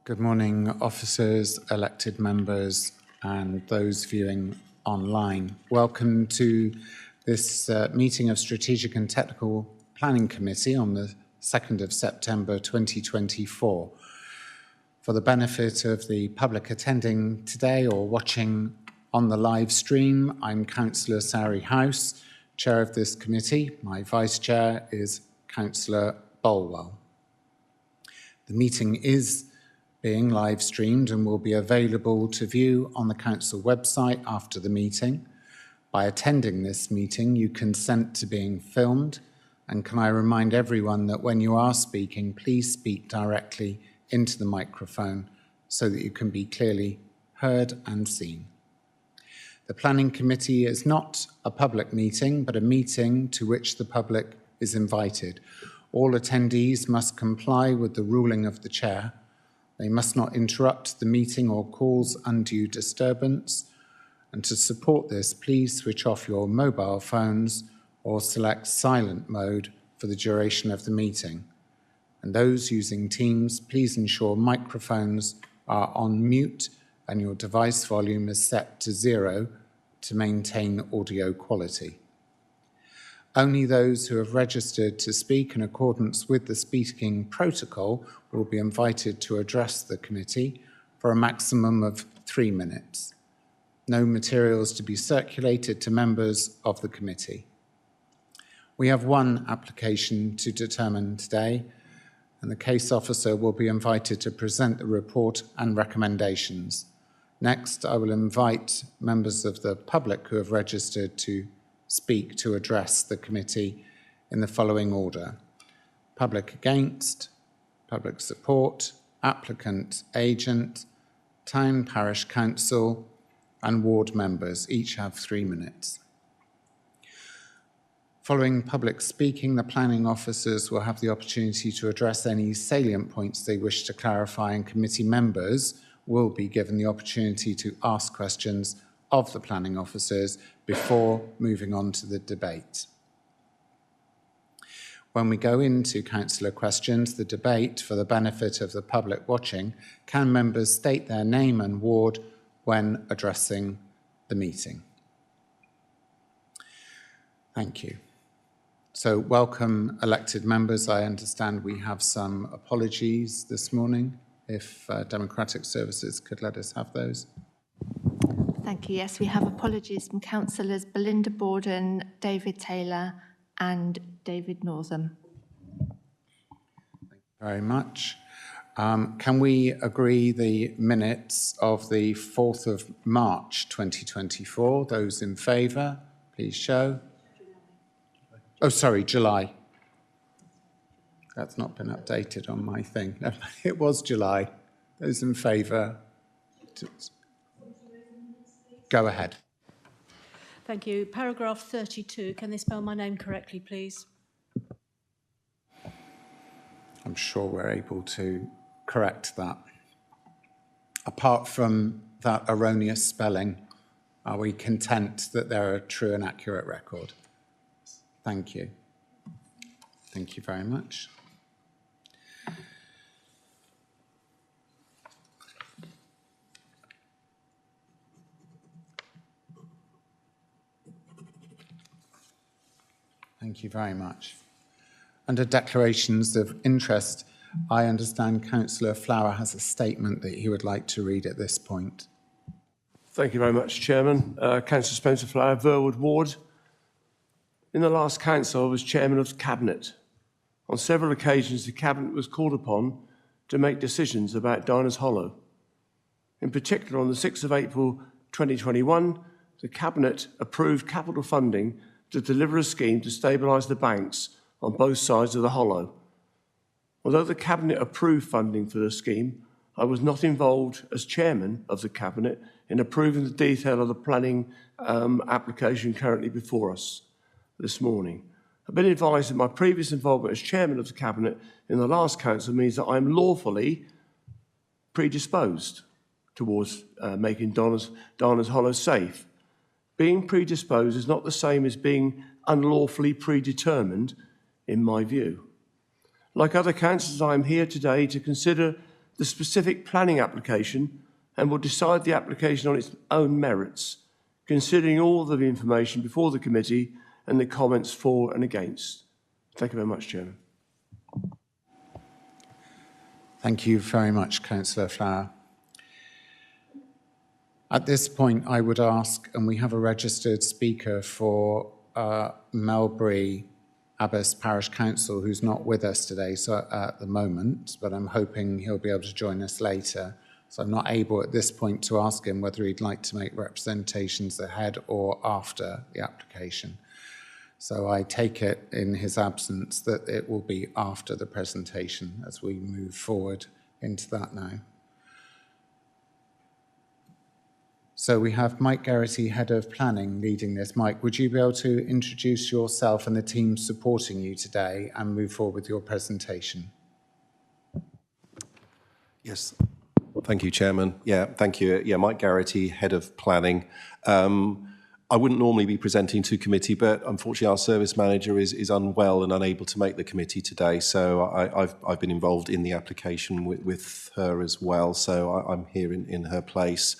Good morning, officers, elected members, and those viewing online. Welcome to this meeting of Strategic and Technical Planning Committee on the 2nd of September 2024. For the benefit of the public attending today or watching on the live stream, I'm Councillor Sari House, Chair of this committee. My Vice Chair is Councillor Bolwell. The meeting is being live streamed and will be available to view on the Council website after the meeting. By attending this meeting, you consent to being filmed, and can I remind everyone that when you are speaking, please speak directly into the microphone so that you can be clearly heard and seen. The Planning Committee is not a public meeting, but a meeting to which the public is invited. All attendees must comply with the ruling of the Chair. They must not interrupt the meeting or cause undue disturbance. And to support this, please switch off your mobile phones or select silent mode for the duration of the meeting. And those using Teams, please ensure microphones are on mute and your device volume is set to 0 to maintain audio quality. Only those who have registered to speak in accordance with the speaking protocol will be invited to address the committee for a maximum of 3 minutes. No materials to be circulated to members of the committee. We have one application to determine today, and the case officer will be invited to present the report and recommendations. Next, I will invite members of the public who have registered to speak to address the committee in the following order: public against, public support, applicant, agent, town parish council, and ward members. Each have 3 minutes. Following public speaking, the planning officers will have the opportunity to address any salient points they wish to clarify, and committee members will be given the opportunity to ask questions of the planning officers before moving on to the debate. When we go into councillor questions, the debate, for the benefit of the public watching, can members state their name and ward when addressing the meeting? Thank you. So welcome, elected members. I understand we have some apologies this morning. If Democratic Services could let us have those. Thank you. Yes, we have apologies from councillors Belinda Borden, David Taylor and David Northam. Thank you very much. Can we agree the minutes of the 4th of March 2024? Those in favour, please show. Oh, sorry, July. That's not been updated on my thing. It was July. Those in favour? Go ahead. Thank you. Paragraph 32. Can they spell my name correctly, please? I'm sure we're able to correct that. Apart from that erroneous spelling, are we content that they're a true and accurate record? Thank you. Thank you very much. Thank you very much. Under declarations of interest, I understand Councillor Flower has a statement that he would like to read at this point. Thank you very much, Chairman. Councillor Spencer Flower, Verwood Ward. In the last council, I was Chairman of the Cabinet. On several occasions, the Cabinet was called upon to make decisions about Diners Hollow. In particular, on the 6th of April 2021, the Cabinet approved capital funding to deliver a scheme to stabilise the banks on both sides of the Hollow. Although the Cabinet approved funding for the scheme, I was not involved as Chairman of the Cabinet in approving the detail of the planning application currently before us this morning. I've been advised that my previous involvement as Chairman of the Cabinet in the last council means that I'm lawfully predisposed towards making Diners Hollow safe. Being predisposed is not the same as being unlawfully predetermined, in my view. Like other councillors, I am here today to consider the specific planning application and will decide the application on its own merits, considering all of the information before the committee and the comments for and against. Thank you very much, Chairman. Thank you very much, Councillor Flower. At this point, I would ask, and we have a registered speaker for Melbury Abbas Parish Council who's not with us today at the moment, but I'm hoping he'll be able to join us later. So I'm not able at this point to ask him whether he'd like to make representations ahead or after the application. So I take it in his absence that it will be after the presentation as we move forward into that now. So we have Mike Geraghty, Head of Planning, leading this. Mike, would you be able to introduce yourself and the team supporting you today and move forward with your presentation? Yes. Thank you, Chairman. Yeah, thank you. Yeah, Mike Geraghty, Head of Planning. I wouldn't normally be presenting to committee, but unfortunately our service manager is unwell and unable to make the committee today. So I've been involved in the application with her as well. So I'm here in her place.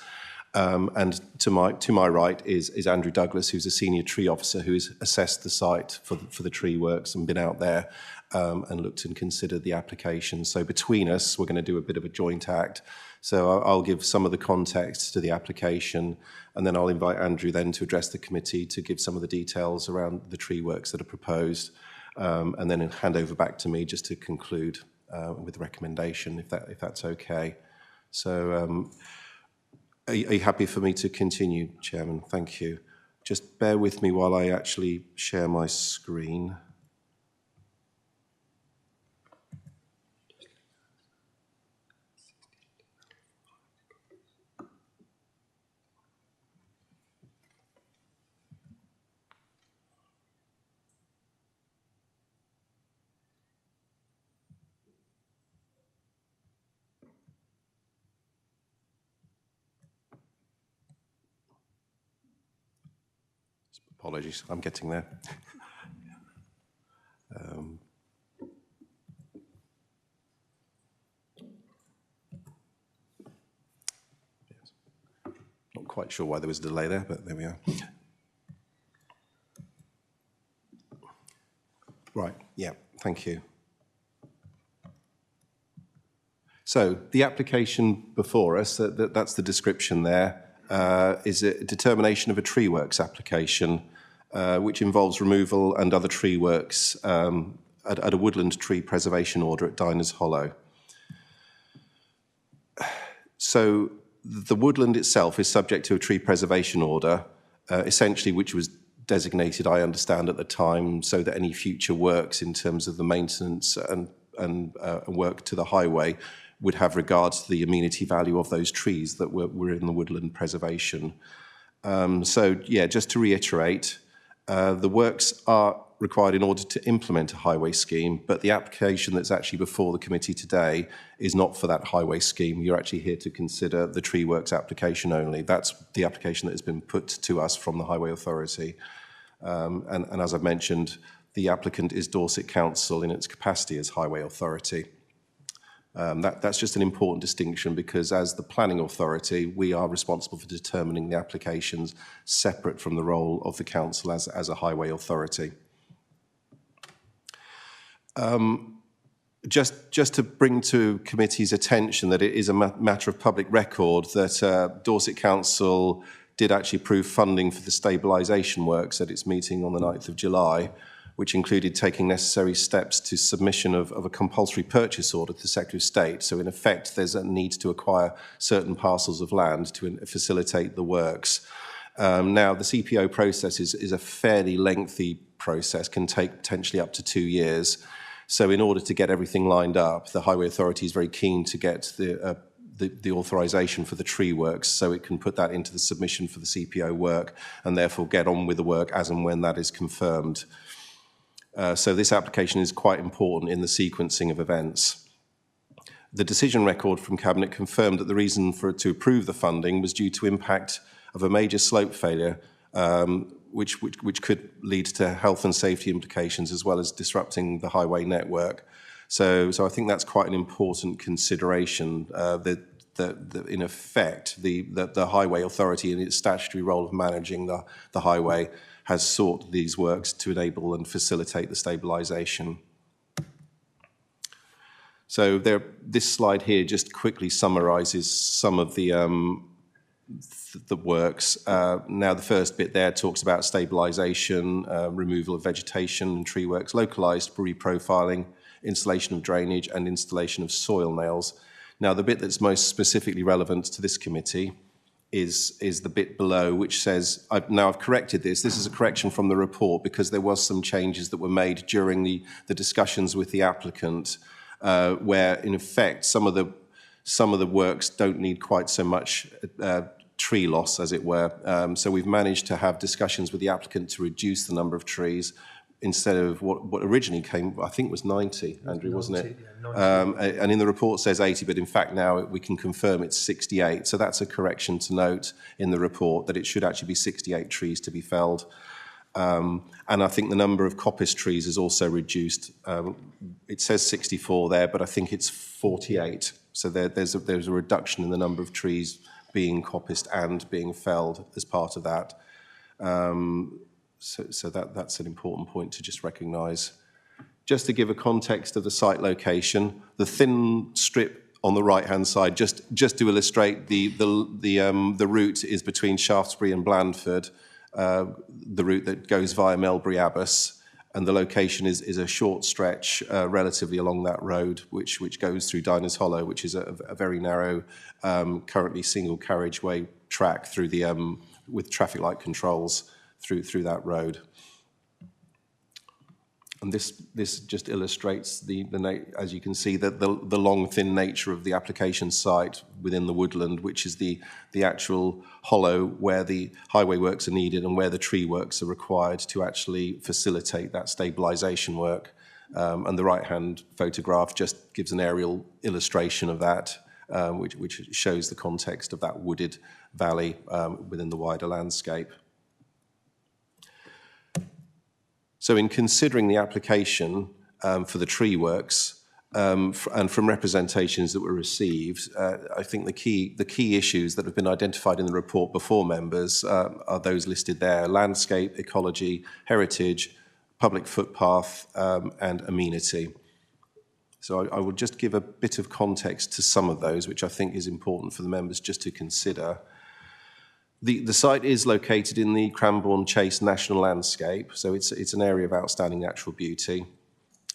And to my right is Andrew Douglas, who's a senior tree officer who has assessed the site for the tree works and been out there and looked and considered the application. So between us, we're going to do a bit of a joint act. So I'll give some of the context to the application, and then I'll invite Andrew then to address the committee to give some of the details around the tree works that are proposed, and then hand over back to me just to conclude with the recommendation, if that's okay. So are you happy for me to continue, Chairman? Thank you. Just bear with me while I actually share my screen. Apologies, I'm getting there. Yes. Not quite sure why there was a delay there, but there we are. Right, yeah, thank you. So the application before us, that's the description there, is a determination of a tree works application, which involves removal and other tree works at a woodland tree preservation order at Diners Hollow. So the woodland itself is subject to a tree preservation order, essentially which was designated, I understand, at the time so that any future works in terms of the maintenance and work to the highway would have regard to the amenity value of those trees that were in the woodland preservation. So, yeah, just to reiterate, the works are required in order to implement a highway scheme, but the application that's actually before the committee today is not for that highway scheme. You're actually here to consider the tree works application only. That's the application that has been put to us from the Highway Authority. And as I've mentioned, the applicant is Dorset Council in its capacity as Highway Authority. That's just an important distinction because as the planning authority, we are responsible for determining the applications separate from the role of the council as a highway authority. Just to bring to committee's attention that it is a matter of public record that Dorset Council did actually approve funding for the stabilisation works at its meeting on the 9th of July, which included taking necessary steps to submission of a compulsory purchase order to the Secretary of State. So in effect, there's a need to acquire certain parcels of land to facilitate the works. Now, the CPO process is a fairly lengthy process, can take potentially up to 2 years. So in order to get everything lined up, the Highway Authority is very keen to get the authorisation for the tree works so it can put that into the submission for the CPO work and therefore get on with the work as and when that is confirmed. So this application is quite important in the sequencing of events. The decision record from Cabinet confirmed that the reason for it to approve the funding was due to impact of a major slope failure, which could lead to health and safety implications as well as disrupting the highway network. So I think that's quite an important consideration, that in effect, the Highway Authority in its statutory role of managing the highway has sought these works to enable and facilitate the stabilisation. So this slide here just quickly summarises some of the works. Now, the first bit there talks about stabilisation, removal of vegetation and tree works, localised reprofiling, installation of drainage and installation of soil nails. Now, the bit that's most specifically relevant to this committee is the bit below, which says, I've corrected this. This is a correction from the report because there was some changes that were made during the discussions with the applicant, where in effect some of the works don't need quite so much tree loss, as it were. So we've managed to have discussions with the applicant to reduce the number of trees instead of what originally came, I think was 90, Andrew, wasn't it? Yeah, 90. And in the report says 80, but in fact now we can confirm it's 68. So that's a correction to note in the report, that it should actually be 68 trees to be felled. And I think the number of coppice trees is also reduced. It says 64 there, but I think it's 48. So there's a reduction in the number of trees being coppiced and being felled as part of that. So that's an important point to just recognise. Just to give a context of the site location, the thin strip on the right-hand side, just to illustrate the route is between Shaftesbury and Blandford, the route that goes via Melbury Abbas, and the location is a short stretch relatively along that road, which goes through Diners Hollow, which is a very narrow, currently single carriageway track through the with traffic light controls through that road. And this just illustrates as you can see, that the long, thin nature of the application site within the woodland, which is the actual hollow where the highway works are needed and where the tree works are required to actually facilitate that stabilisation work. And the right-hand photograph just gives an aerial illustration of that, which shows the context of that wooded valley within the wider landscape. So in considering the application for the tree works, and from representations that were received, I think the key issues that have been identified in the report before members are those listed there: landscape, ecology, heritage, public footpath, and amenity. So I will just give a bit of context to some of those, which I think is important for the members just to consider. The site is located in the Cranbourne Chase National Landscape, so it's an area of outstanding natural beauty.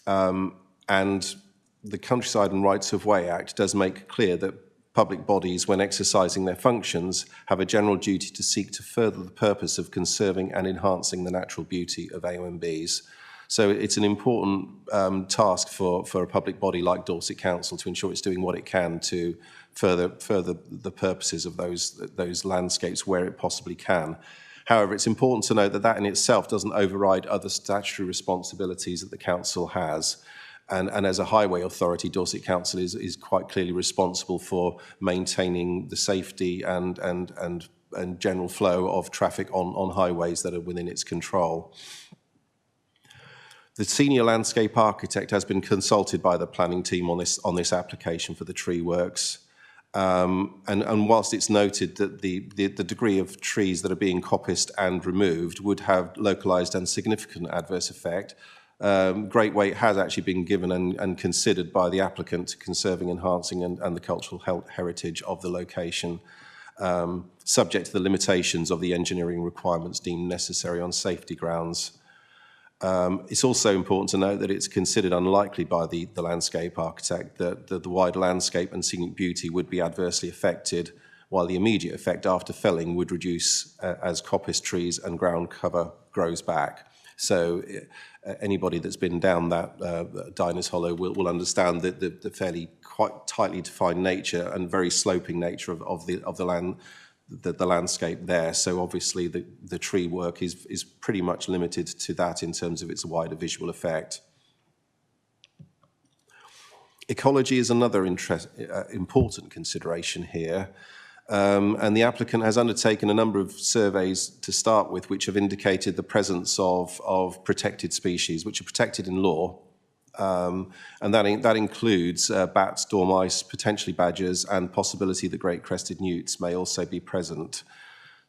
And the Countryside and Rights of Way Act does make clear that public bodies, when exercising their functions, have a general duty to seek to further the purpose of conserving and enhancing the natural beauty of AONBs. So it's an important task for a public body like Dorset Council to ensure it's doing what it can to further the purposes of those landscapes where it possibly can. However, it's important to note that in itself doesn't override other statutory responsibilities that the council has. And as a highway authority, Dorset Council is quite clearly responsible for maintaining the safety and general flow of traffic on highways that are within its control. The senior landscape architect has been consulted by the planning team on this application for the tree works. And whilst it's noted that the degree of trees that are being coppiced and removed would have localised and significant adverse effect, great weight has actually been given and considered by the applicant to conserving, enhancing and the cultural heritage of the location, subject to the limitations of the engineering requirements deemed necessary on safety grounds. It's also important to note that it's considered unlikely by the landscape architect that the wider landscape and scenic beauty would be adversely affected, while the immediate effect after felling would reduce as coppice trees and ground cover grows back. So anybody that's been down that Diners Hollow will understand that the fairly quite tightly defined nature and very sloping nature of the land. The landscape there, so obviously the tree work is pretty much limited to that in terms of its wider visual effect. Ecology is another important consideration here, and the applicant has undertaken a number of surveys to start with, which have indicated the presence of protected species, which are protected in law, And that includes bats, dormice, potentially badgers, and possibility that great crested newts may also be present.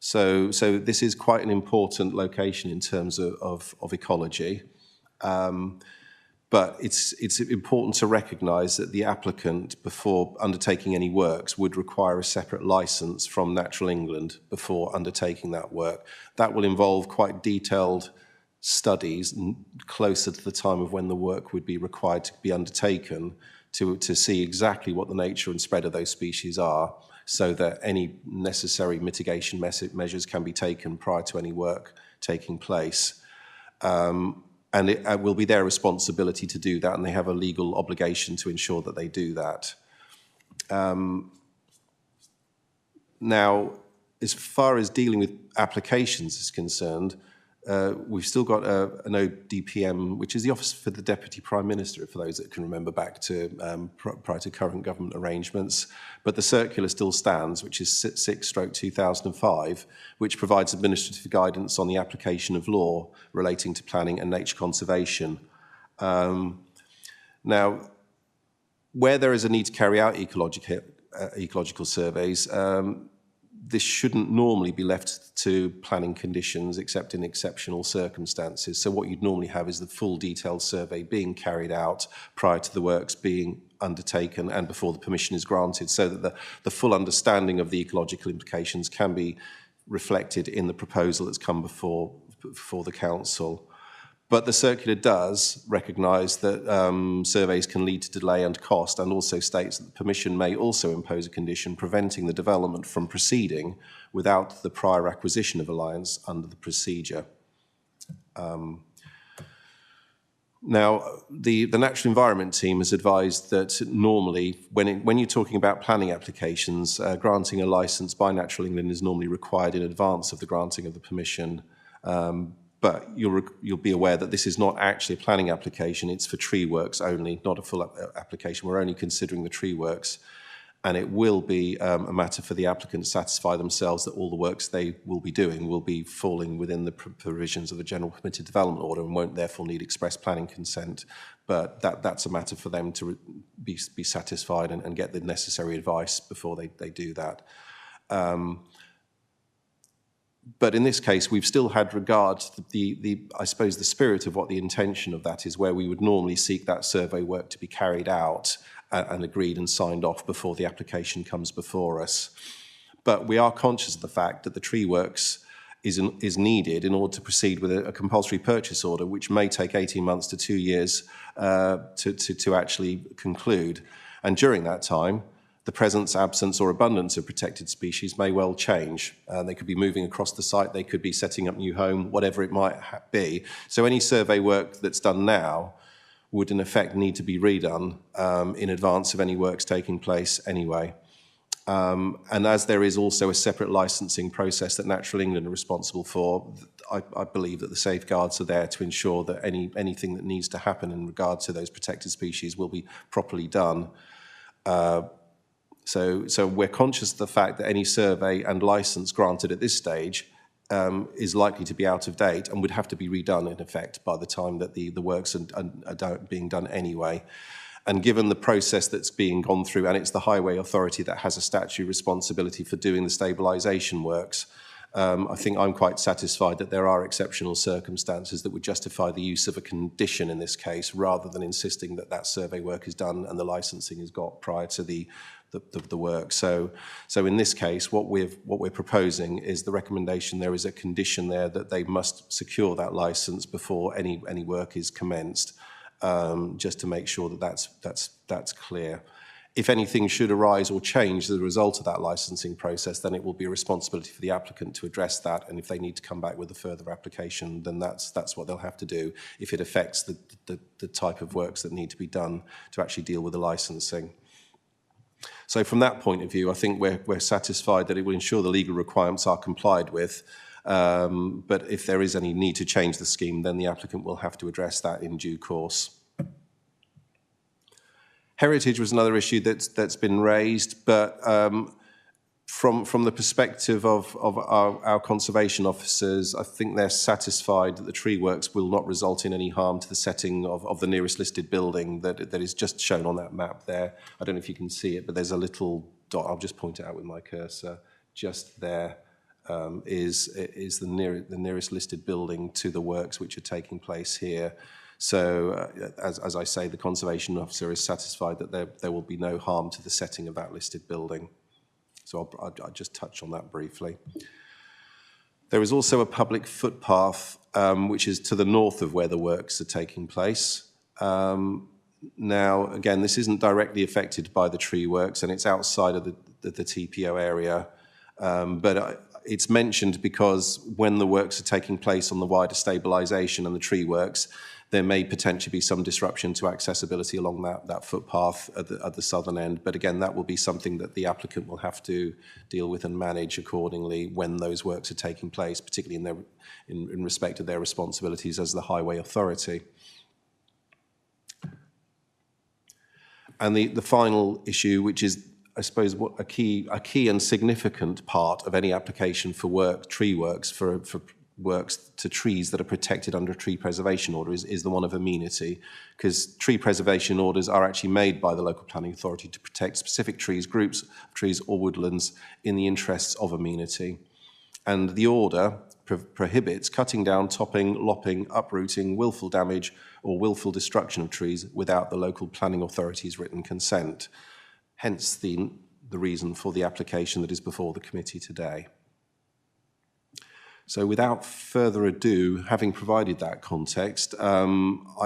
So this is quite an important location in terms of ecology. But it's important to recognise that the applicant, before undertaking any works, would require a separate licence from Natural England before undertaking that work. That will involve quite detailed studies closer to the time of when the work would be required to be undertaken to see exactly what the nature and spread of those species are, so that any necessary mitigation measures can be taken prior to any work taking place. And it will be their responsibility to do that, and they have a legal obligation to ensure that they do that. Now, as far as dealing with applications is concerned, we've still got an ODPM, which is the Office for the Deputy Prime Minister, for those that can remember back to prior to current government arrangements. But the circular still stands, which is 6/2005, which provides administrative guidance on the application of law relating to planning and nature conservation. Now, where there is a need to carry out ecological surveys, this shouldn't normally be left to planning conditions except in exceptional circumstances. So what you'd normally have is the full detailed survey being carried out prior to the works being undertaken and before the permission is granted, so that the full understanding of the ecological implications can be reflected in the proposal that's come before the council. But the circular does recognise that surveys can lead to delay and cost, and also states that the permission may also impose a condition preventing the development from proceeding without the prior acquisition of alliance under the procedure. Now, the Natural Environment team has advised that normally, when you're talking about planning applications, granting a licence by Natural England is normally required in advance of the granting of the permission. But you'll be aware that this is not actually a planning application. It's for tree works only, not a full application. We're only considering the tree works. And it will be a matter for the applicant to satisfy themselves that all the works they will be doing will be falling within the provisions of the General Permitted Development Order and won't therefore need express planning consent. But that's a matter for them to be satisfied and get the necessary advice before they do that. But in this case, we've still had regard to I suppose, the spirit of what the intention of that is, where we would normally seek that survey work to be carried out and agreed and signed off before the application comes before us. But we are conscious of the fact that the tree works is needed in order to proceed with a compulsory purchase order, which may take 18 months to 2 years to actually conclude. And during that time, the presence, absence, or abundance of protected species may well change. They could be moving across the site, they could be setting up new home, whatever it might be. So any survey work that's done now would in effect need to be redone in advance of any works taking place anyway. And as there is also a separate licensing process that Natural England are responsible for, I believe that the safeguards are there to ensure that anything that needs to happen in regard to those protected species will be properly done. So we're conscious of the fact that any survey and licence granted at this stage is likely to be out of date and would have to be redone in effect by the time that the works are being done anyway. And given the process that's being gone through, and it's the Highway Authority that has a statutory responsibility for doing the stabilisation works, I think I'm quite satisfied that there are exceptional circumstances that would justify the use of a condition in this case, rather than insisting that that survey work is done and the licensing is got prior to the work. So in this case, what we're proposing is the recommendation. There is a condition there that they must secure that license before any work is commenced, just to make sure that that's clear. If anything should arise or change as a result of that licensing process, then it will be a responsibility for the applicant to address that. And if they need to come back with a further application, then that's what they'll have to do if it affects the type of works that need to be done to actually deal with the licensing. So from that point of view, I think we're satisfied that it will ensure the legal requirements are complied with. But if there is any need to change the scheme, then the applicant will have to address that in due course. Heritage was another issue that's been raised, but From the perspective of our conservation officers, I think they're satisfied that the tree works will not result in any harm to the setting of the nearest listed building that is just shown on that map there. I don't know if you can see it, but there's a little dot. I'll just point it out with my cursor. Just there is the nearest listed building to the works which are taking place here. So, as I say, the conservation officer is satisfied that there will be no harm to the setting of that listed building. So I'll just touch on that briefly. There is also a public footpath which is to the north of where the works are taking place. Now, again, this isn't directly affected by the tree works and it's outside of the TPO area, but it's mentioned because when the works are taking place on the wider stabilisation and the tree works, there may potentially be some disruption to accessibility along that footpath at the southern end. But again, that will be something that the applicant will have to deal with and manage accordingly when those works are taking place, particularly in respect of their responsibilities as the highway authority. And the final issue, which is, I suppose, what a key and significant part of any application for tree works, for works to trees that are protected under a tree preservation order is the one of amenity, because tree preservation orders are actually made by the local planning authority to protect specific trees, groups of trees or woodlands in the interests of amenity. And the order prohibits cutting down, topping, lopping, uprooting, willful damage or willful destruction of trees without the local planning authority's written consent. Hence the reason for the application that is before the committee today. So without further ado, having provided that context, I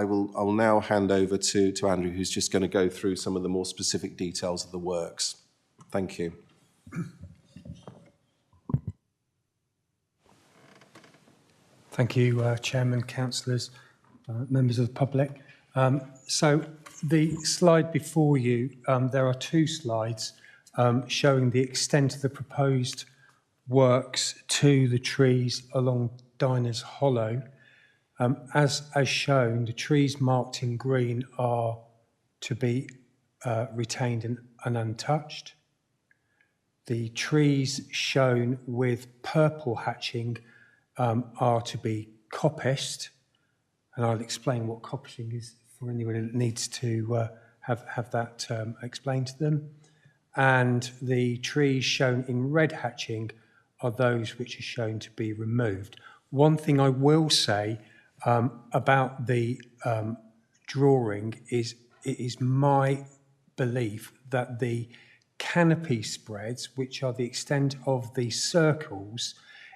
will now hand over to Andrew, who's just going to go through some of the more specific details of the works. Thank you. Thank you, Chairman, councillors, members of the public. So the slide before you, there are two slides showing the extent of the proposed works to the trees along Diners Hollow. As shown, the trees marked in green are to be retained and untouched. The trees shown with purple hatching are to be coppiced, and I'll explain what coppicing is for anyone that needs to have that explained to them. And the trees shown in red hatching are those which are shown to be removed. One thing I will say about the drawing is it is my belief that the canopy spreads, which are the extent of the circles,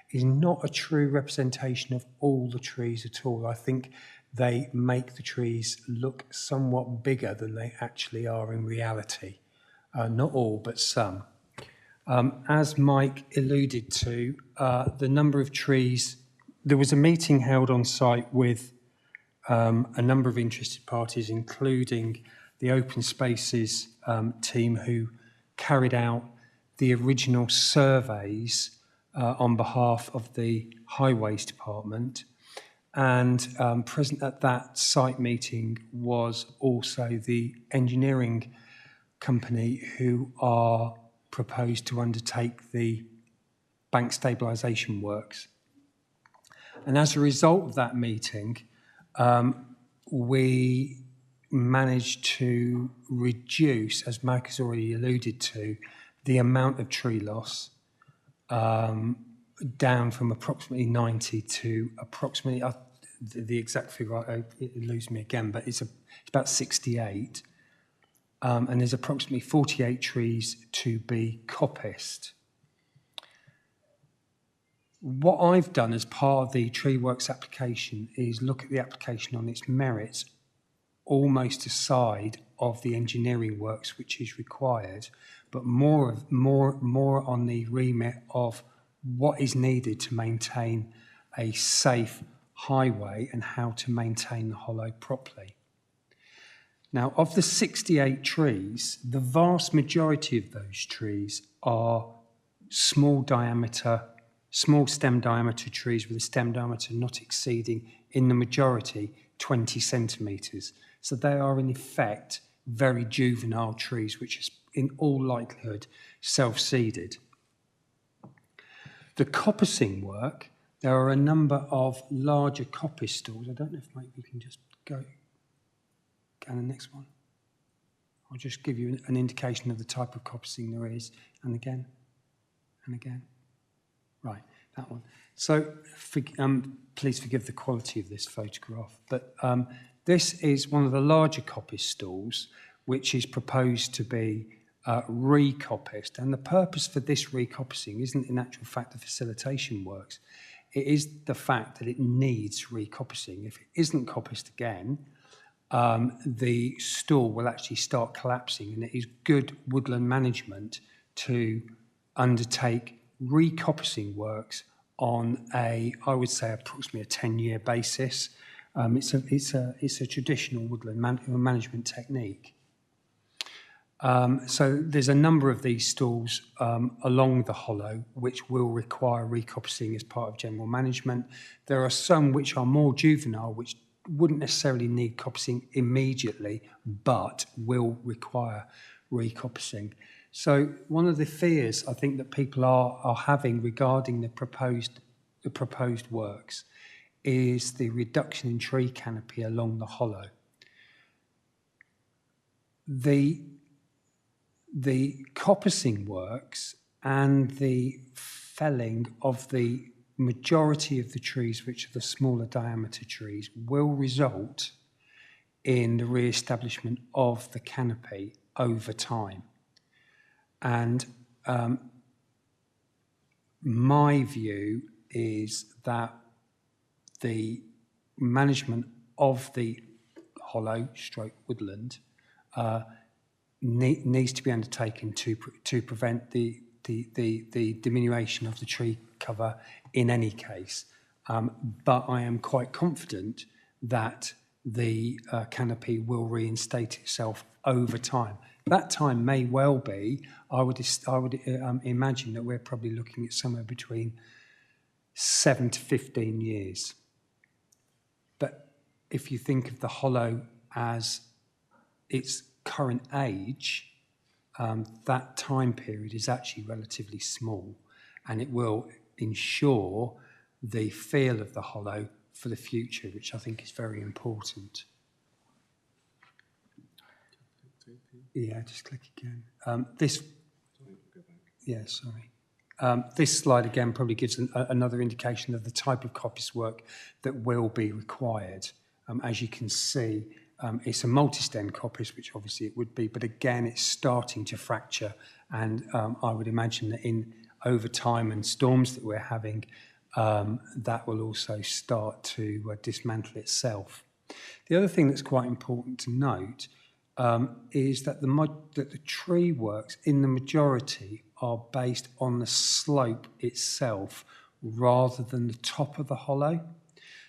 is not a true representation of all the trees at all. I think they make the trees look somewhat bigger than they actually are in reality. Not all, but some. As Mike alluded to, the number of trees, there was a meeting held on site with a number of interested parties, including the Open Spaces team who carried out the original surveys on behalf of the Highways Department. And present at that site meeting was also the engineering company who are proposed to undertake the bank stabilisation works. And as a result of that meeting, we managed to reduce, as Mike has already alluded to, the amount of tree loss down from approximately 90 to approximately, the exact figure, it eludes me again, but it's about 68. And there's approximately 48 trees to be coppiced. What I've done as part of the Tree Works application is look at the application on its merits, almost aside of the engineering works which is required, but more on the remit of what is needed to maintain a safe highway and how to maintain the hollow properly. Now, of the 68 trees, the vast majority of those trees are small stem diameter trees with a stem diameter not exceeding, in the majority, 20 centimetres. So they are, in effect, very juvenile trees, which is, in all likelihood, self-seeded. The coppicing work, there are a number of larger coppice stalls. I don't know if maybe we can just go the next one. I'll just give you an indication of the type of coppicing there is, and again, and again. Right, that one. So please forgive the quality of this photograph, but this is one of the larger coppice stalls, which is proposed to be recoppiced. And the purpose for this recoppicing isn't in actual fact the facilitation works. It is the fact that it needs recoppicing. If it isn't coppiced again, the stall will actually start collapsing, and it is good woodland management to undertake recoppicing works on I would say, approximately a 10-year basis. It's a traditional woodland management technique. So there's a number of these stalls along the hollow which will require recoppicing as part of general management. There are some which are more juvenile, which wouldn't necessarily need coppicing immediately, but will require recoppicing. So one of the fears I think that people are having regarding the proposed works is the reduction in tree canopy along the hollow. The coppicing works and the felling of the majority of the trees, which are the smaller diameter trees, will result in the re-establishment of the canopy over time. And my view is that the management of the hollow stroke woodland needs to be undertaken to prevent the diminution of the tree cover in any case. But I am quite confident that the canopy will reinstate itself over time. That time may well be, I would imagine that we're probably looking at somewhere between 7 to 15 years. But if you think of the hollow as its current age, that time period is actually relatively small, and it will ensure the feel of the hollow for the future, which I think is very important. Yeah, just click again. This slide again probably gives another indication of the type of coppice work that will be required. As you can see, it's a multi-stem coppice, which obviously it would be, but again, it's starting to fracture, and I would imagine that over time and storms that we're having, that will also start to dismantle itself. The other thing that's quite important to note is that the tree works in the majority are based on the slope itself rather than the top of the hollow.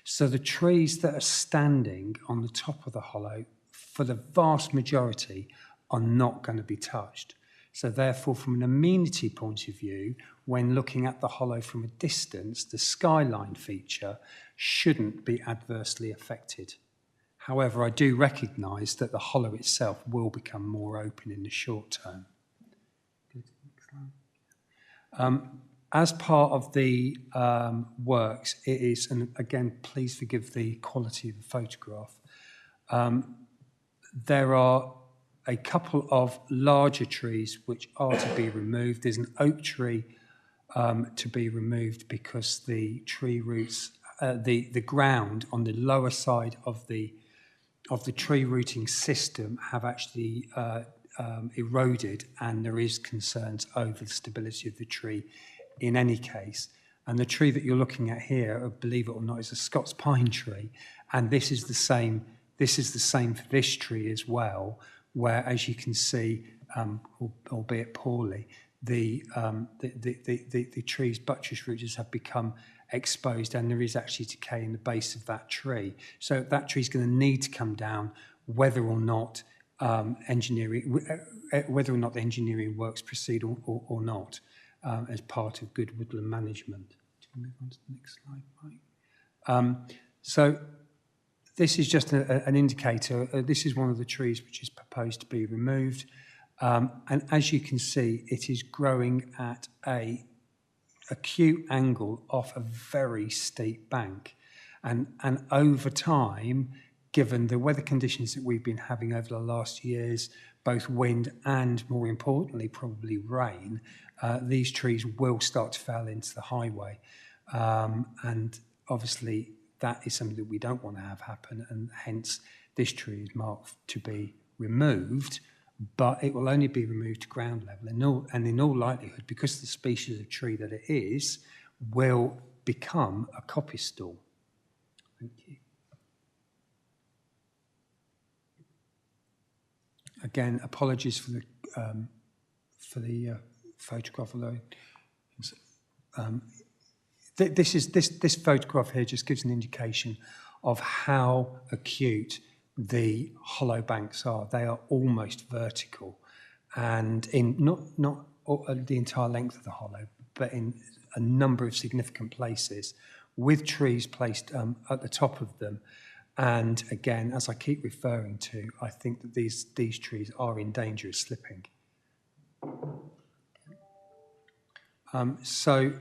So the trees that are standing on the top of the hollow, for the vast majority, are not going to be touched. So therefore, from an amenity point of view, when looking at the hollow from a distance, the skyline feature shouldn't be adversely affected. However, I do recognise that the hollow itself will become more open in the short term. As part of the works, it is, and again, please forgive the quality of the photograph, there are a couple of larger trees which are to be removed. There's an oak tree to be removed because the tree roots, the ground on the lower side of the tree rooting system have actually eroded, and there is concerns over the stability of the tree in any case. And the tree that you're looking at here, believe it or not, is a Scots pine tree, and this is the same. This is the same for this tree as well, where, as you can see, albeit poorly, the tree's buttress roots have become exposed, and there is actually decay in the base of that tree. So that tree is going to need to come down, whether or not the engineering works proceed or not, as part of good woodland management. Do you move on to the next slide, Mike? So this is just an indicator. This is one of the trees which is proposed to be removed. And as you can see, it is growing at a acute angle off a very steep bank. And over time, given the weather conditions that we've been having over the last years, both wind and, more importantly, probably rain, these trees will start to fall into the highway. And obviously, that is something that we don't want to have happen, and hence this tree is marked to be removed, but it will only be removed to ground level. And in all likelihood, because the species of tree that it is, will become a coppice stall. Thank you. Again, apologies for the photograph, although this photograph here just gives an indication of how acute the hollow banks are. They are almost vertical, and in not the entire length of the hollow, but in a number of significant places, with trees placed at the top of them. And again, as I keep referring to, I think that these trees are in danger of slipping. So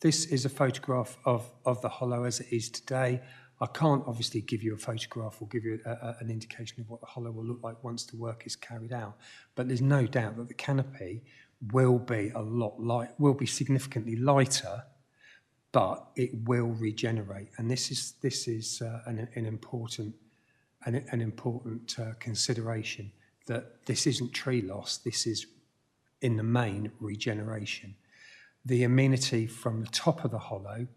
this is a photograph of the hollow as it is today. I can't obviously give you a photograph or give you an indication of what the hollow will look like once the work is carried out. But there's no doubt that the canopy will be will be significantly lighter, but it will regenerate. And this is an important consideration, that this isn't tree loss. This is, in the main, regeneration. The amenity from the top of the hollow,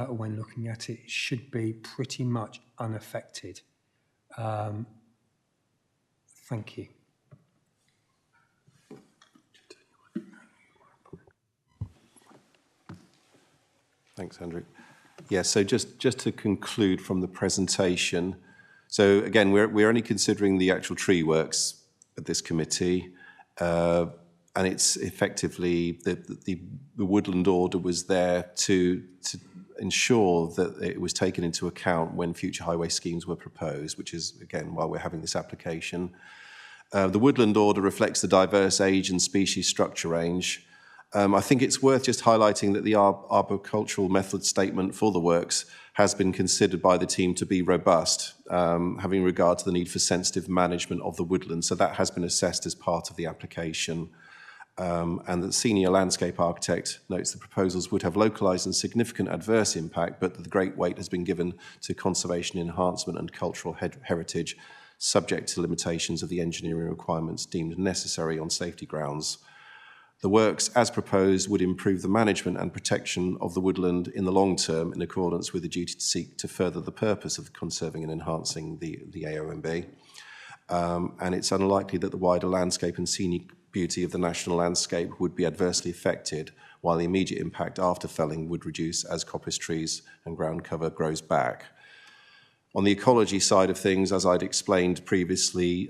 when looking at it, should be pretty much unaffected. Thank you. Thanks, Andrew. Yeah, so just to conclude from the presentation, so again, we're only considering the actual tree works at this committee, and it's effectively the woodland order was there to ensure that it was taken into account when future highway schemes were proposed, which is, again, why we're having this application. The woodland order reflects the diverse age and species structure range. I think it's worth just highlighting that the arboricultural method statement for the works has been considered by the team to be robust, having regard to the need for sensitive management of the woodland. So that has been assessed as part of the application. And the senior landscape architect notes the proposals would have localised and significant adverse impact, but that the great weight has been given to conservation enhancement and cultural heritage, subject to limitations of the engineering requirements deemed necessary on safety grounds. The works, as proposed, would improve the management and protection of the woodland in the long term in accordance with the duty to seek to further the purpose of conserving and enhancing the AONB. And it's unlikely that the wider landscape and scenic beauty of the national landscape would be adversely affected, while the immediate impact after felling would reduce as coppice trees and ground cover grows back. On the ecology side of things, as I'd explained previously,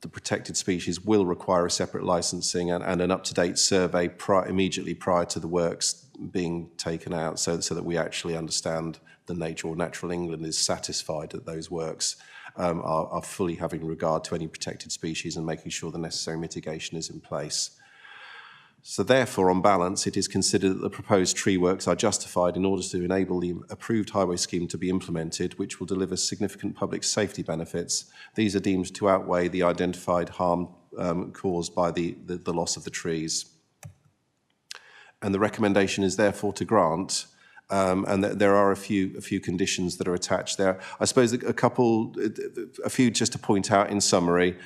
the protected species will require a separate licensing and an up-to-date survey immediately prior to the works being taken out, so that we actually understand the nature, or Natural England is satisfied that those works are fully having regard to any protected species and making sure the necessary mitigation is in place. So therefore, on balance, it is considered that the proposed tree works are justified in order to enable the approved highway scheme to be implemented, which will deliver significant public safety benefits. These are deemed to outweigh the identified harm caused by the loss of the trees. And the recommendation is therefore to grant, and there are a few conditions that are attached there. I suppose a few just to point out in summary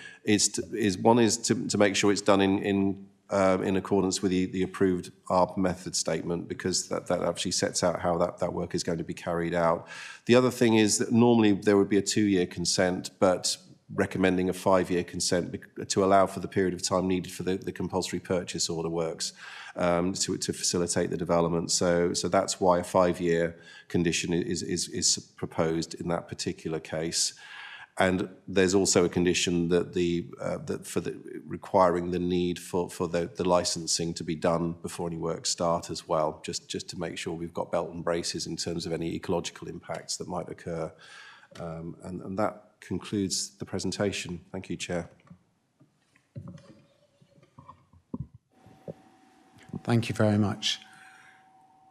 one is to make sure it's done in accordance with the approved ARB method statement, because that actually sets out how that work is going to be carried out. The other thing is that normally there would be a 2-year consent, but recommending a 5-year consent to allow for the period of time needed for the compulsory purchase order works to facilitate the development. So that's why a 5-year condition is proposed in that particular case. And there's also a condition that requiring the need for the licensing to be done before any work start as well, just to make sure we've got belt and braces in terms of any ecological impacts that might occur. And that concludes the presentation. Thank you, Chair. Thank you very much.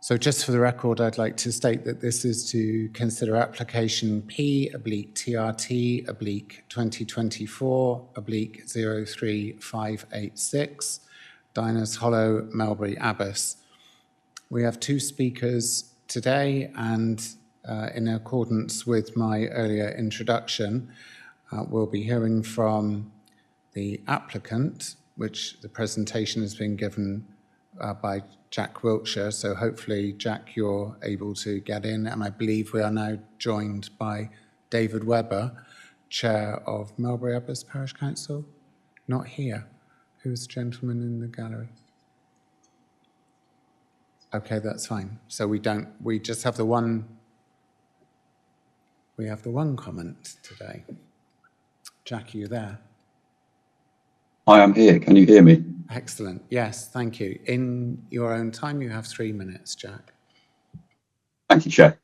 So just for the record, I'd like to state that this is to consider application P/2024/03586, Diners Hollow, Melbury Abbas. We have two speakers today, and in accordance with my earlier introduction, we'll be hearing from the applicant, which the presentation has been given by Jack Wiltshire. So hopefully, Jack, you're able to get in. And I believe we are now joined by David Webber, Chair of Melbury Abbas Parish Council. Not here. Who's the gentleman in the gallery? Okay, that's fine. So we just have the one, we have the one comment today. Jack, are you there? I am here. Can you hear me? Excellent. Yes, thank you. In your own time, you have 3 minutes, Jack. Thank you, Chair.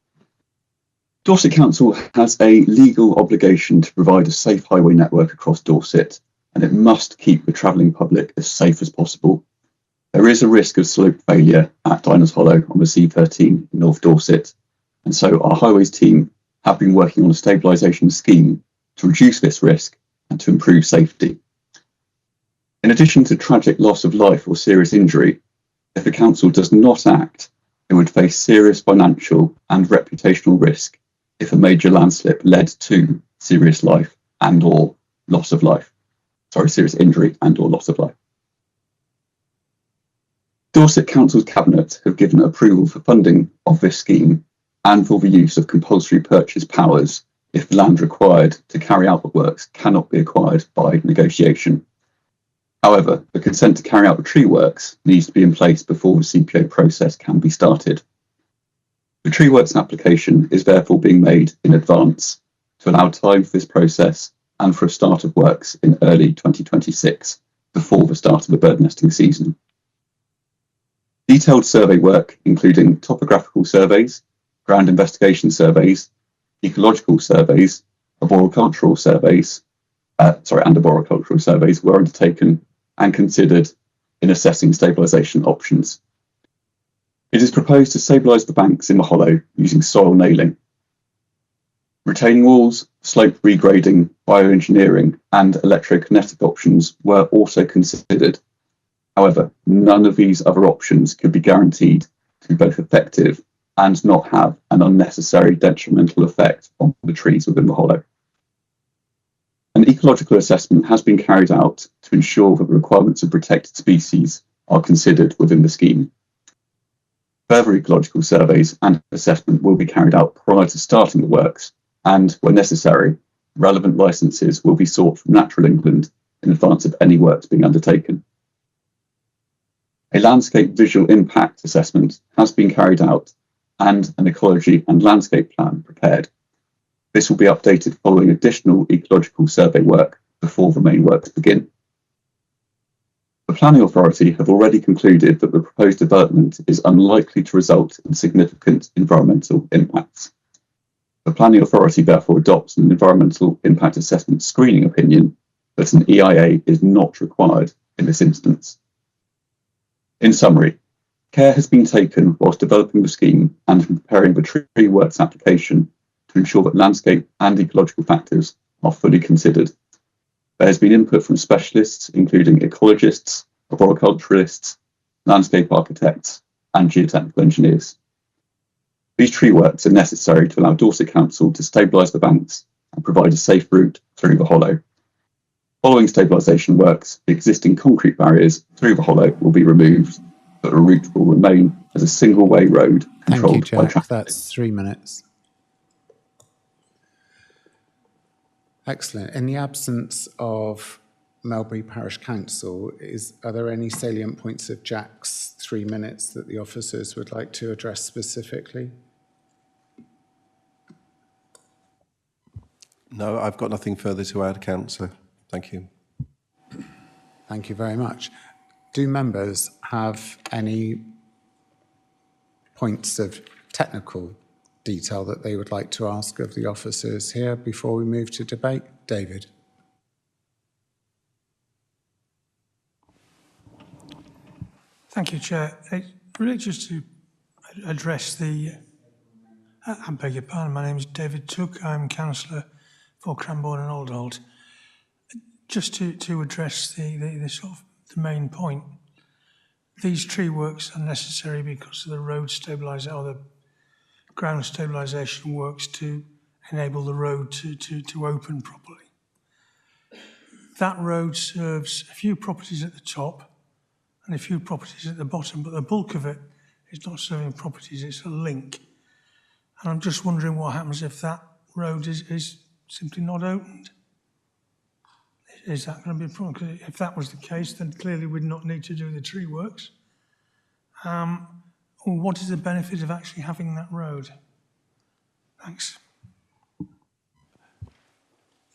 Dorset Council has a legal obligation to provide a safe highway network across Dorset, and it must keep the travelling public as safe as possible. There is a risk of slope failure at Diners Hollow on the C13 in North Dorset, and so our highways team have been working on a stabilisation scheme to reduce this risk and to improve safety. In addition to tragic loss of life or serious injury, if the council does not act, it would face serious financial and reputational risk if a major landslip led to serious life and or loss of life. Serious injury and or loss of life. Dorset Council's Cabinet have given approval for funding of this scheme and for the use of compulsory purchase powers if the land required to carry out the works cannot be acquired by negotiation. However, the consent to carry out the tree works needs to be in place before the CPO process can be started. The tree works application is therefore being made in advance to allow time for this process and for a start of works in early 2026, before the start of the bird nesting season. Detailed survey work, including topographical surveys, ground investigation surveys, ecological surveys, arboricultural surveys, were undertaken and considered in assessing stabilisation options. It is proposed to stabilise the banks in the hollow using soil nailing. Retaining walls, slope regrading, bioengineering and electrokinetic options were also considered. However, none of these other options could be guaranteed to be both effective and not have an unnecessary detrimental effect on the trees within the hollow. An ecological assessment has been carried out to ensure that the requirements of protected species are considered within the scheme. Further ecological surveys and assessment will be carried out prior to starting the works, and, where necessary, relevant licences will be sought from Natural England in advance of any works being undertaken. A landscape visual impact assessment has been carried out and an ecology and landscape plan prepared. This will be updated following additional ecological survey work before the main works begin. The Planning Authority have already concluded that the proposed development is unlikely to result in significant environmental impacts. The Planning Authority therefore adopts an environmental impact assessment screening opinion that an EIA is not required in this instance. In summary, care has been taken whilst developing the scheme and preparing the tree works application to ensure that landscape and ecological factors are fully considered. There has been input from specialists, including ecologists, arboriculturists, landscape architects, and geotechnical engineers. These tree works are necessary to allow Dorset Council to stabilise the banks and provide a safe route through the hollow. Following stabilisation works, the existing concrete barriers through the hollow will be removed, but the route will remain as a single-way road controlled Thank you, by Jack. traffic. That's 3 minutes. Excellent. In the absence of Melbury Parish Council, are there any salient points of Jack's 3 minutes that the officers would like to address specifically? No, I've got nothing further to add, Councillor. Thank you. Thank you very much. Do members have any points of technical detail that they would like to ask of the officers here before we move to debate? David. Thank you, Chair. It really just to address the... I beg your pardon, my name is David Took. I'm councillor for Cranbourne and Aldholt. Just to address the sort of the main point, these tree works are necessary because of the road stabilisation or the ground stabilisation works to enable the road to open properly. That road serves a few properties at the top and a few properties at the bottom, but the bulk of it is not serving properties, it's a link. And I'm just wondering what happens if that road is simply not opened. Is that going to be a problem? Because if that was the case, then clearly we'd not need to do the tree works. What is the benefit of actually having that road? Thanks.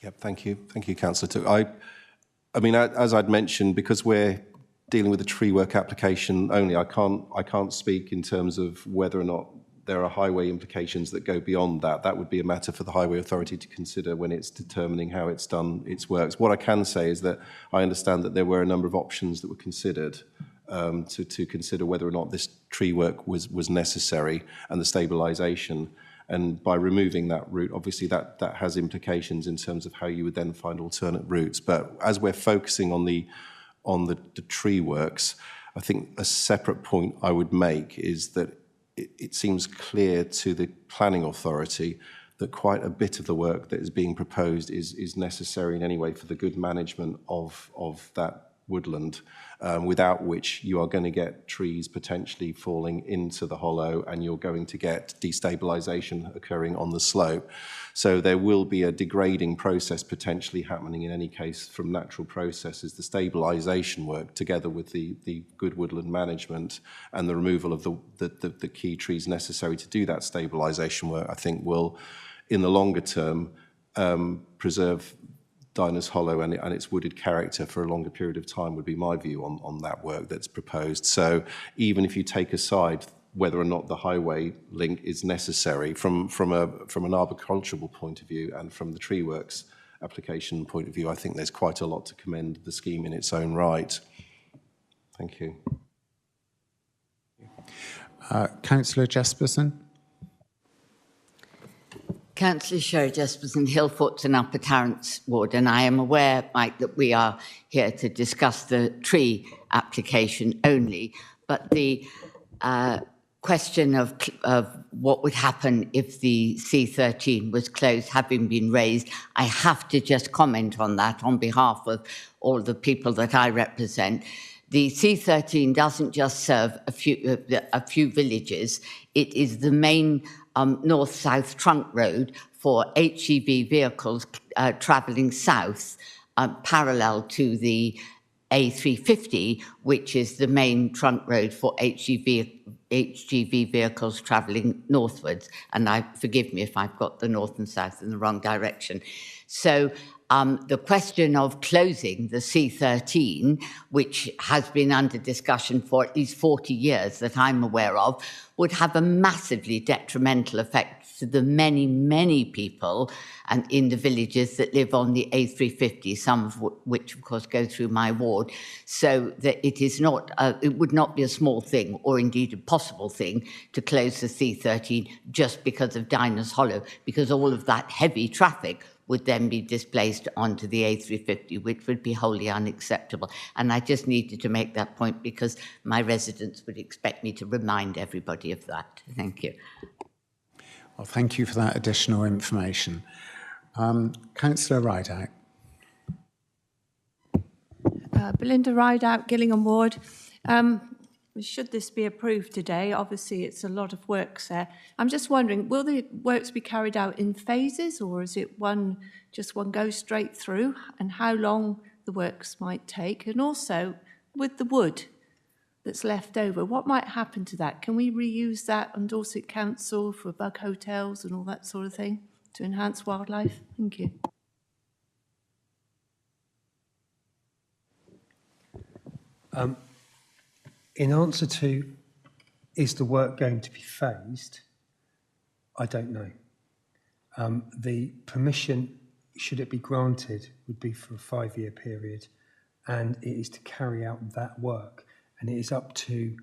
Yep, thank you. Thank you, Councillor Took. I mean, as I'd mentioned, because we're dealing with a tree work application only, I can't speak in terms of whether or not there are highway implications that go beyond that. That would be a matter for the Highway Authority to consider when it's determining how it's done its works. What I can say is that I understand that there were a number of options that were considered to consider whether or not this tree work was necessary and the stabilisation. And by removing that route, obviously that has implications in terms of how you would then find alternate routes. But as we're focusing on the tree works, I think a separate point I would make is that it seems clear to the planning authority that quite a bit of the work that is being proposed is necessary in any way for the good management of that woodland, without which you are going to get trees potentially falling into the hollow and you're going to get destabilisation occurring on the slope. So there will be a degrading process potentially happening in any case from natural processes. The stabilisation work together with the good woodland management and the removal of the key trees necessary to do that stabilisation work, I think will, in the longer term, preserve Diners Hollow and its wooded character for a longer period of time would be my view on that work that's proposed. So even if you take aside whether or not the highway link is necessary from an arboricultural point of view and from the tree works application point of view, I think there's quite a lot to commend the scheme in its own right. Thank you. Councillor Jesperson. Councillor Sherry Jesperson, Hillforts and Upper Tarrants Ward, and I am aware, Mike, that we are here to discuss the tree application only, but the question of what would happen if the C13 was closed having been raised, I have to just comment on that on behalf of all the people that I represent. The C13 doesn't just serve a few villages, it is the main north-south trunk road for HGV vehicles travelling south, parallel to the A350, which is the main trunk road for HGV vehicles travelling northwards. And forgive me if I've got the north and south in the wrong direction. So the question of closing the C13, which has been under discussion for at least 40 years that I'm aware of, would have a massively detrimental effect to the many, many people and in the villages that live on the A350, some of which, of course, go through my ward. So that it is not, it would not be a small thing, or indeed a possible thing, to close the C13 just because of Diners Hollow, because all of that heavy traffic would then be displaced onto the A350, which would be wholly unacceptable. And I just needed to make that point because my residents would expect me to remind everybody of that. Thank you. Well, thank you for that additional information. Councillor Rideout. Belinda Rideout, Gillingham Ward. Should this be approved today, obviously it's a lot of works there. I'm just wondering, will the works be carried out in phases, or is it just one go straight through, and how long the works might take? And also, with the wood that's left over, what might happen to that? Can we reuse that on Dorset Council for bug hotels and all that sort of thing to enhance wildlife? Thank you. In answer to, is the work going to be phased? I don't know. The permission, should it be granted, would be for a 5-year period, and it is to carry out that work. And it is up to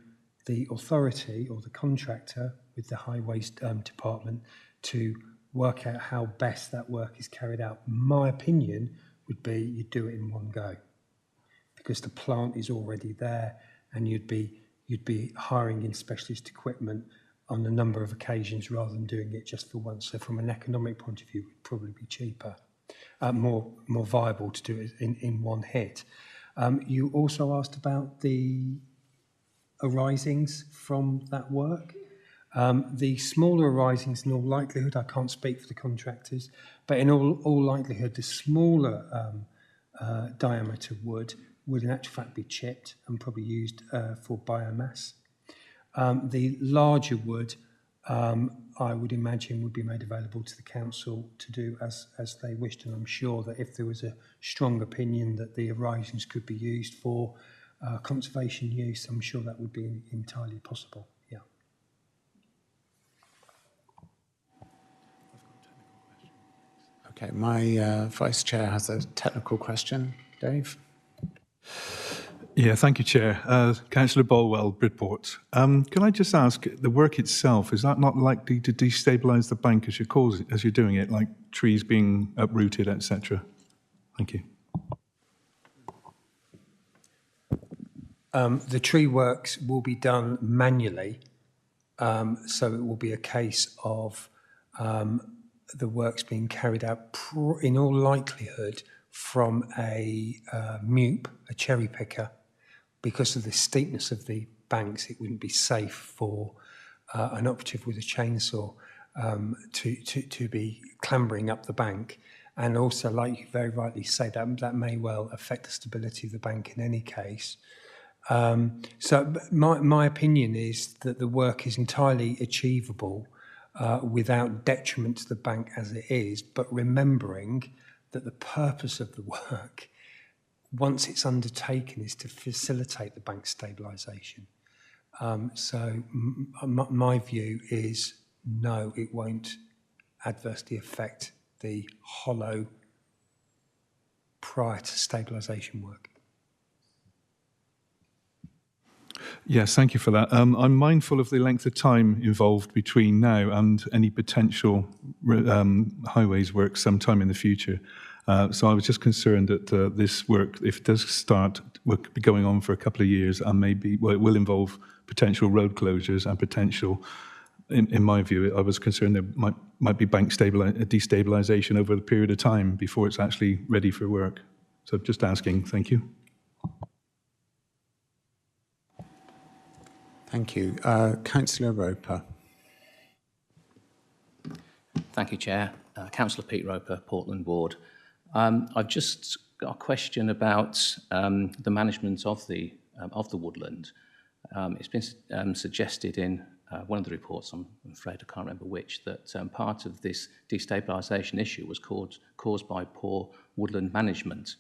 the authority or the contractor with the highways department to work out how best that work is carried out. My opinion would be you do it in one go, because the plant is already there, and you'd be hiring in specialist equipment on a number of occasions rather than doing it just for once. So from an economic point of view, it would probably be cheaper, more viable to do it in one hit. You also asked about the arisings from that work. The smaller arisings, in all likelihood, I can't speak for the contractors, but in all likelihood, the smaller diameter wood would in actual fact be chipped and probably used for biomass. The larger wood, I would imagine, would be made available to the council to do as they wished, and I'm sure that if there was a strong opinion that the arisings could be used for conservation use, I'm sure that would be entirely possible. Yeah. Okay, my vice chair has a technical question. Dave? Yeah, thank you, Chair. Councillor Bolwell, Bridport. Can I just ask, the work itself, is that not likely to destabilise the bank as you're doing it, like trees being uprooted, etc.? Thank you. The tree works will be done manually, so it will be a case of the works being carried out in all likelihood from a MUPE, a cherry picker. Because of the steepness of the banks, it wouldn't be safe for an operative with a chainsaw to be clambering up the bank. And also, like you very rightly say, that may well affect the stability of the bank in any case. So my opinion is that the work is entirely achievable without detriment to the bank as it is, but remembering that the purpose of the work, once it's undertaken, is to facilitate the bank stabilisation. So my view is no, it won't adversely affect the hollow prior to stabilisation work. Yes, thank you for that. I'm mindful of the length of time involved between now and any potential highways work sometime in the future. So I was just concerned that this work, if it does start, will be going on for a couple of years and maybe, well, it will involve potential road closures and potential, in my view, I was concerned there might be bank destabilisation over the period of time before it's actually ready for work. So just asking, thank you. Thank you. Councillor Roper. Thank you, Chair. Councillor Pete Roper, Portland Ward. I've just got a question about the management of the woodland. It's been suggested in one of the reports, I'm afraid I can't remember which, that part of this destabilisation issue was caused by poor woodland management.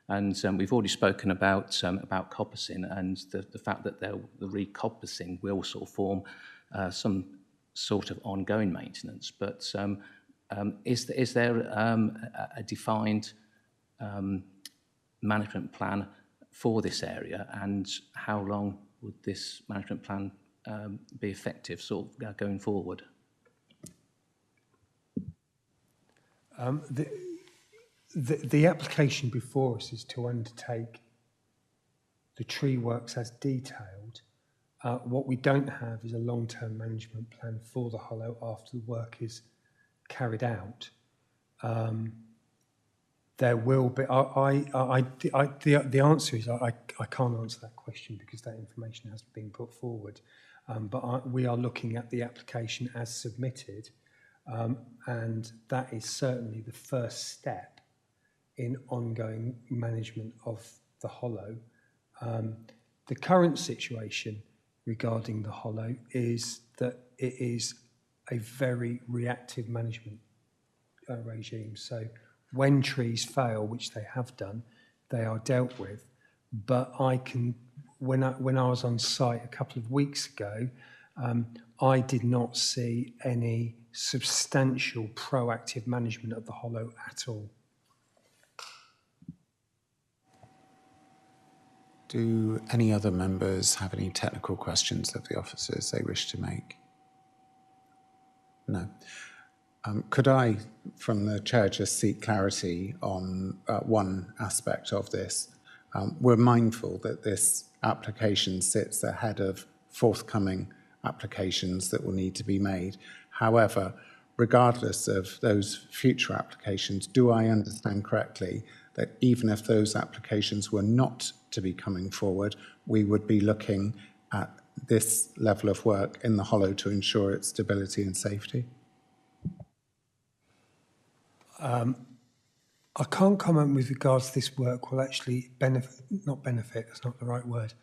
And we've already spoken about coppicing and the fact that the recoppicing will sort of form some sort of ongoing maintenance. But is there a defined management plan for this area, and how long would this management plan be effective sort of going forward? The application before us is to undertake the tree works as detailed. What we don't have is a long-term management plan for the hollow after the work is carried out. There will be. The answer is I can't answer that question because that information hasn't been put forward. But we are looking at the application as submitted, and that is certainly the first step in ongoing management of the hollow. The current situation regarding the hollow is that it is a very reactive management regime. So when trees fail, which they have done, they are dealt with. But when I was on site a couple of weeks ago, I did not see any substantial proactive management of the hollow at all. Do any other members have any technical questions of the officers they wish to make? No. Could I, from the chair, just seek clarity on one aspect of this? We're mindful that this application sits ahead of forthcoming applications that will need to be made. However, regardless of those future applications, do I understand correctly that even if those applications were not to be coming forward, we would be looking at this level of work in the Hollow to ensure its stability and safety? I can't comment with regards to this work will actually not benefit, that's not the right word.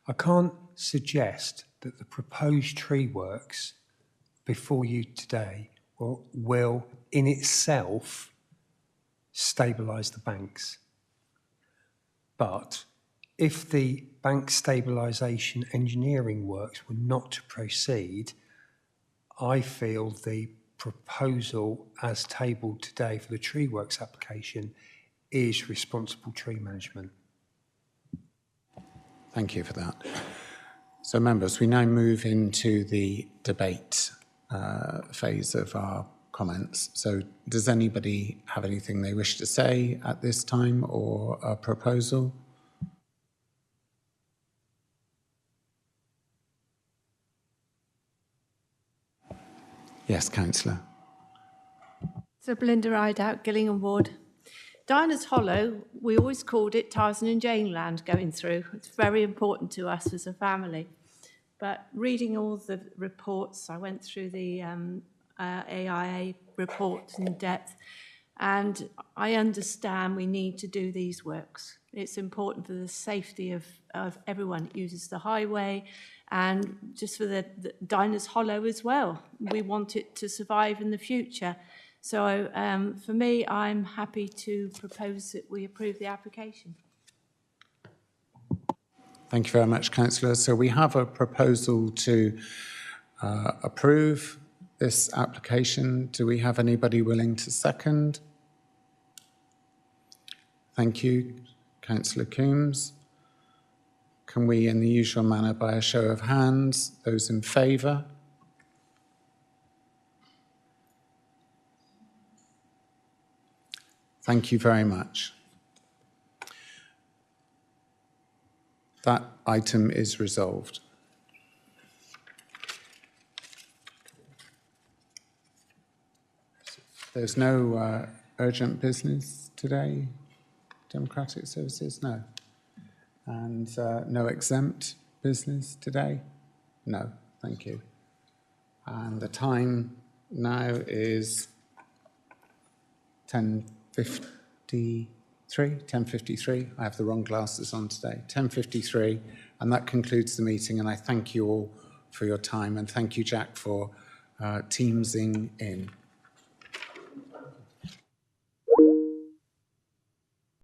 I can't suggest that the proposed tree works before you today will in itself stabilise the banks. But if the bank stabilisation engineering works were not to proceed, I feel the proposal as tabled today for the tree works application is responsible tree management. Thank you for that. So members, we now move into the debate phase of our comments. So does anybody have anything they wish to say at this time or a proposal? Yes, Councillor. So Belinda Rideout, Gillingham Ward. Diners Hollow, we always called it Tarzan and Jane Land going through. It's very important to us as a family. But reading all the reports, I went through the AIA reports in depth, and I understand we need to do these works. It's important for the safety of everyone that uses the highway, and just for the Diners Hollow as well. We want it to survive in the future. So for me, I'm happy to propose that we approve the application. Thank you very much, Councillor. So we have a proposal to approve this application. Do we have anybody willing to second? Thank you, Councillor Coombs. Can we, in the usual manner, by a show of hands, those in favour? Thank you very much. That item is resolved. There's no urgent business today, Democratic Services? No. And no exempt business today? No, thank you. And the time now is 10:53. I have the wrong glasses on today. 10:53, and that concludes the meeting. And I thank you all for your time, and thank you, Jack, for teamsing in.